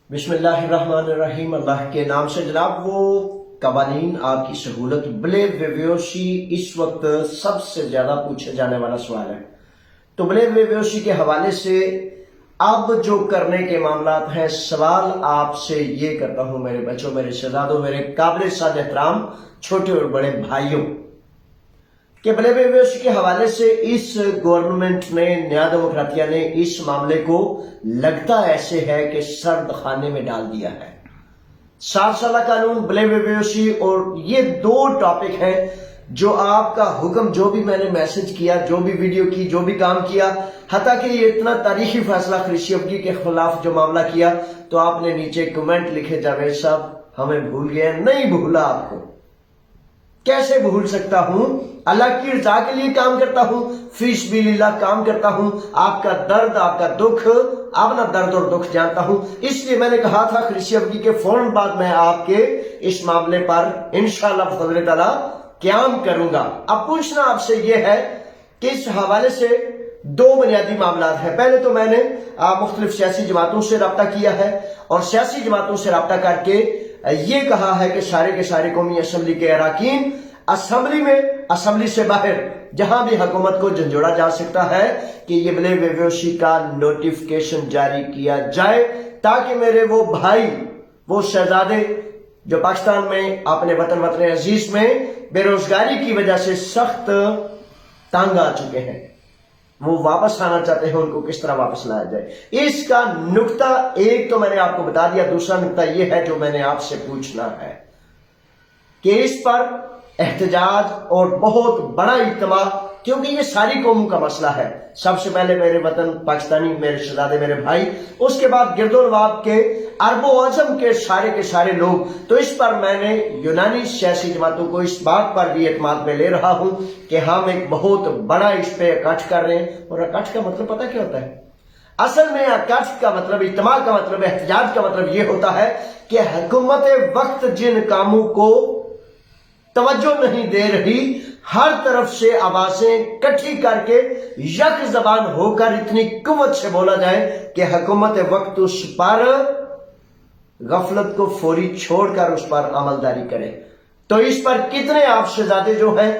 बिस्मिल्लाहिर्रहमानिर्रहीम। अल्लाह के नाम से जनाब। वो कवानीन आपकी सहूलत ब्ले बेबेयोशी इस वक्त सबसे ज्यादा पूछे जाने वाला सवाल है। तो ब्ले बेबेयोशी के हवाले से अब जो करने के मामलात हैं, सवाल आपसे ये करता हूं मेरे बच्चों, मेरे शहजादों, मेरे काबिल साद एहतराम छोटे और बड़े भाइयों, कि ब्ले बेबेयोशी के हवाले से इस गवर्नमेंट ने, नया डेमोक्रेटिया ने इस मामले को लगता ऐसे है कि सर्द खाने में डाल दिया है। 7 साल कानून, ब्ले बेबेयोशी, और ये 2 टॉपिक हैं जो आपका हुक्म, जो भी मैंने मैसेज किया, जो भी वीडियो की, जो भी काम किया, हता कि ये इतना तारीखी फैसला खरीशियबगी के खिलाफ जो मामला किया, तो आपने नीचे कमेंट लिखे, जावेद साहब हमें भूल गए। नहीं भूला आपको, कैसे भूल सकता हूं? अल्लाह की रजा के लिए काम करता हूं, फीस बिलिल्लाह काम करता हूं। आपका दर्द, आपका दुख, अपना दर्द और दुख जानता हूं। इसलिए मैंने कहा था खरीशियबगी के फौरन बाद मैं आपके इस मामले पर इंशाअल्लाह फजल ताला क्याम करूंगा। अब पूछना आपसे यह है कि इस हवाले से 2 बुनियादी मामला है। पहले तो मैंने मुख्तलिफ सियासी जमातों से रब्ता किया है और सियासी जमातों से रब्ता करके ये कहा है कि सारे के सारे कौमी असम्बली के अराकीन असम्बली में, असम्बली से बाहर जहां भी हुकूमत को झंझोड़ा जा सकता है कि ये ब्ले बेबेयोशी का नोटिफिकेशन जारी किया जाए, ताकि मेरे वो भाई, वो शहजादे जो पाकिस्तान में अपने वतन अजीज में बेरोजगारी की वजह से सख्त तंग आ चुके हैं, वो वापस आना चाहते हैं, उनको किस तरह वापस लाया जाए। इसका नुक्ता एक तो मैंने आपको बता दिया। दूसरा नुक्ता यह है जो मैंने आपसे पूछना है कि इस पर एहतजाज और बहुत बड़ा इज्तिमा, क्योंकि ये सारी कौमों का मसला है। सबसे पहले मेरे वतन पाकिस्तानी, मेरे शहजादे, मेरे भाई, उसके बाद गिरदोनवाब के अरबो अजम के सारे लोग। तो इस पर मैंने यूनानी सियासी जमातों को इस बात पर भी एतमाद में ले रहा हूं कि हम एक बहुत बड़ा इस पे इकट्ठ कर रहे हैं। और इकट्ठ का मतलब पता क्या होता है? असल में इकट्ठ का मतलब, इज्तिमा का मतलब, एहतजाज का मतलब यह होता है कि हुकूमत वक्त जिन कामों को तवज्जो नहीं दे रही, हर तरफ से आवाजें इकट्ठी करके यक जबान होकर इतनी कुव्वत से बोला जाए कि हुकूमत वक्त उस पर गफलत को फौरी छोड़कर उस पर अमलदारी करे। तो इस पर कितने आप शहजादे जो हैं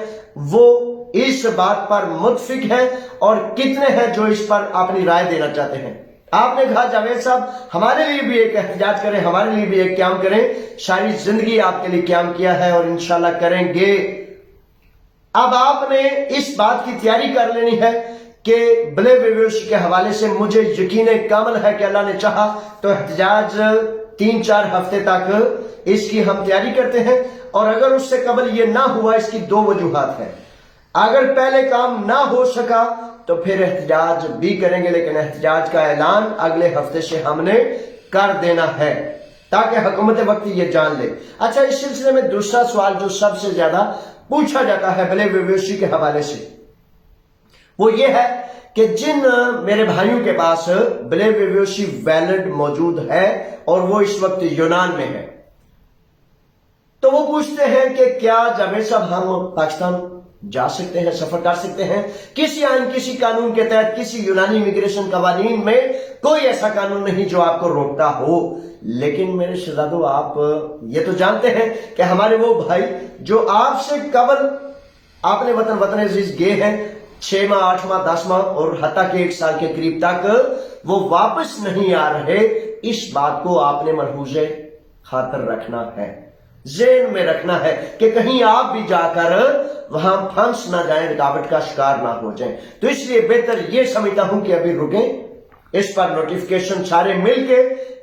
वो इस बात पर मुत्फिक हैं और कितने हैं जो इस पर अपनी राय देना चाहते हैं? आपने कहा जावेद साहब हमारे लिए भी एक एहतजाज करें, हमारे लिए भी एक क्याम करें। सारी जिंदगी आपके लिए क्याम किया है और इंशाल्लाह करेंगे। अब आपने इस बात की तैयारी कर लेनी है कि ब्ले बेबेयोशी के हवाले से मुझे यकीन कामल है कि अल्लाह ने चाहा तो एहतजाज 3-4 हफ्ते तक इसकी हम तैयारी करते हैं। और अगर उससे कबल ये ना हुआ, इसकी 2 वजूहात है। अगर पहले काम ना हो सका तो फिर एहतजाज भी करेंगे, लेकिन एहतजाज का ऐलान अगले हफ्ते से हमने कर देना है ताकि हुकूमत वक्त ये जान ले। अच्छा, इस सिलसिले में दूसरा सवाल जो सबसे ज्यादा पूछा जाता है ब्ले बेबेयोशी के हवाले से, वो ये है कि जिन मेरे भाइयों के पास ब्ले बेबेयोशी वैलिड मौजूद है और वो इस वक्त यूनान में है, तो वो पूछते हैं कि क्या जावेद साहब हम पाकिस्तान जा सकते हैं, सफर कर सकते हैं? किसी आइन, किसी कानून के तहत, किसी यूनानी इमिग्रेशन कवानीन में कोई ऐसा कानून नहीं जो आपको रोकता हो। लेकिन मेरे शहजादों, आप ये तो जानते हैं कि हमारे वो भाई जो आपसे कबल अपने वतन अजीज गए हैं 6 माह, 8 माह, 10 माह और हत्ता के 1 साल के करीब तक वो वापस नहीं आ रहे, इस बात को आपने मलहूज़े खातर रखना है, ज़हन में रखना है कि कहीं आप भी जाकर वहां फंस ना जाएं, रुकावट का शिकार ना हो जाएं। तो इसलिए बेहतर ये समझता हूं कि अभी रुकें, इस पर नोटिफिकेशन सारे मिलके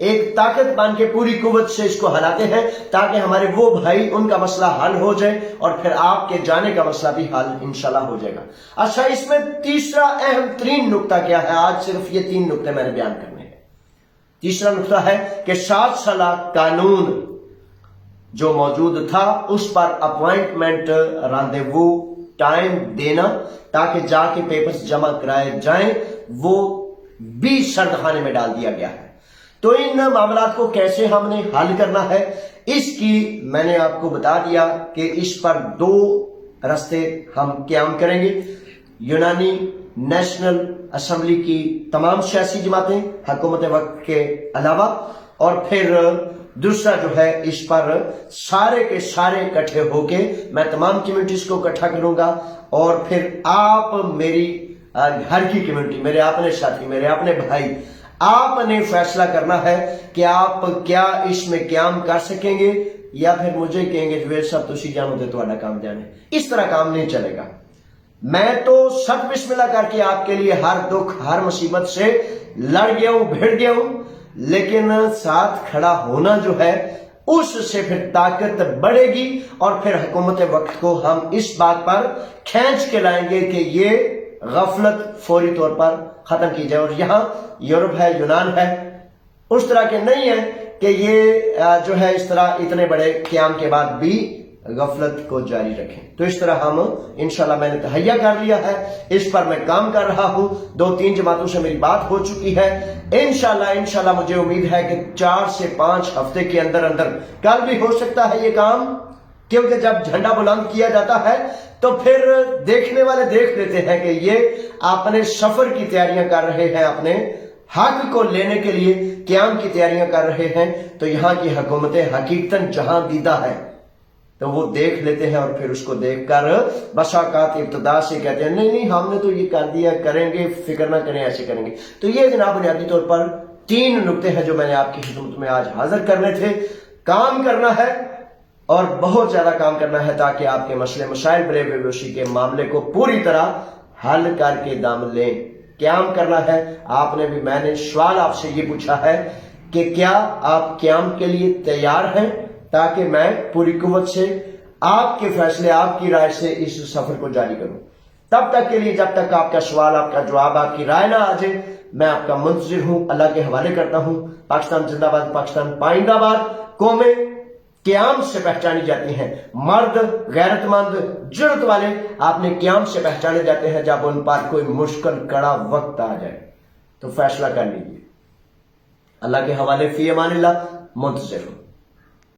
एक ताकत बन के पूरी कुव्वत से इसको हलाते हैं ताकि हमारे वो भाई, उनका मसला हल हो जाए और फिर आपके जाने का मसला भी हल इंशाल्लाह हो जाएगा। अच्छा, इसमें तीसरा अहम तरीन नुक्ता क्या है? आज सिर्फ ये 3 नुक्ते मैंने बयान करने हैं। तीसरा नुक्ता है कि 7 साल कानून जो मौजूद था उस पर अपॉइंटमेंट, रांदेवू, टाइम देना ताकि जाके पेपर्स जमा कराए जाएं, वो भी सर्दखाने में डाल दिया गया है। तो इन मामलात को कैसे हमने हल करना है, इसकी मैंने आपको बता दिया कि इस पर 2 रास्ते हम क्याम करेंगे। यूनानी नेशनल असम्बली की तमाम सियासी जमातें हुकूमत वक्त के अलावा, اور پھر دوسرا جو ہے اس پر سارے کے سارے اکٹھے ہو کے میں تمام کمیونٹیز کو اکٹھا کروں گا، اور پھر آپ میری گھر کی کمیونٹی، میرے اپنے ساتھی، میرے اپنے بھائی، آپ نے فیصلہ کرنا ہے کہ آپ کیا اس میں قیام کر سکیں گے، یا پھر مجھے کہیں گے جو سب تسی جانو تے تہاڈا کام جانے۔ اس طرح کام نہیں چلے گا۔ میں تو سب بسم اللہ کر کے آپ کے لیے ہر دکھ ہر مصیبت سے لڑ گیا ہوں، بھیڑ گیا ہوں، لیکن ساتھ کھڑا ہونا جو ہے اس سے پھر طاقت بڑھے گی، اور پھر حکومت وقت کو ہم اس بات پر کھینچ کے لائیں گے کہ یہ غفلت فوری طور پر ختم کی جائے۔ اور یہاں یورپ ہے، یونان ہے، اس طرح کے نہیں ہے کہ یہ جو ہے اس طرح اتنے بڑے قیام کے بعد بھی غفلت کو جاری رکھیں۔ تو اس طرح ہم انشاءاللہ میں نے تہیہ کر لیا ہے، اس پر میں کام کر رہا ہوں، 2-3 جماعتوں سے میری بات ہو چکی ہے۔ انشاءاللہ مجھے امید ہے کہ 4 سے 5 ہفتے کے اندر کل بھی ہو سکتا ہے یہ کام، کیونکہ جب جھنڈا بلند کیا جاتا ہے تو پھر دیکھنے والے دیکھ لیتے ہیں کہ یہ اپنے سفر کی تیاریاں کر رہے ہیں، اپنے حق کو لینے کے لیے قیام کی تیاریاں کر رہے ہیں۔ تو یہاں کی حکومتیں حقیقتاً جہاں دیدہ ہے تو وہ دیکھ لیتے ہیں، اور پھر اس کو دیکھ کر بس اوقات ابتدا سے کہتے ہیں نہیں ہم نے تو یہ کر دیا، کریں گے، فکر نہ کریں، ایسے کریں گے۔ تو یہ جناب بنیادی طور پر 3 نکتے ہیں جو میں نے آپ کی خدمت میں آج حاضر کرنے تھے۔ کام کرنا ہے اور بہت زیادہ کام کرنا ہے تاکہ آپ کے مسئلے مسائل بلے ویوشی کے معاملے کو پوری طرح حل کر کے دام لیں۔ قیام کرنا ہے۔ آپ نے بھی، میں نے سوال آپ سے یہ پوچھا ہے کہ کیا آپ قیام کے لیے تیار ہیں، تاکہ میں پوری قوت سے آپ کے فیصلے، آپ کی رائے سے اس سفر کو جاری کروں۔ تب تک کے لیے، جب تک آپ کا سوال، آپ کا جواب، آپ کی رائے نہ آ جائے، میں آپ کا منتظر ہوں۔ اللہ کے حوالے کرتا ہوں۔ پاکستان زندہ باد، پاکستان پائندہ باد۔ قومیں قیام سے پہچانی جاتی ہیں، مرد غیرت مند جرت والے اپنے قیام سے پہچانے جاتے ہیں۔ جب ان پر کوئی مشکل کڑا وقت آ جائے تو فیصلہ کر لیجیے۔ اللہ کے حوالے، فی امان اللہ، منتظر ہوں۔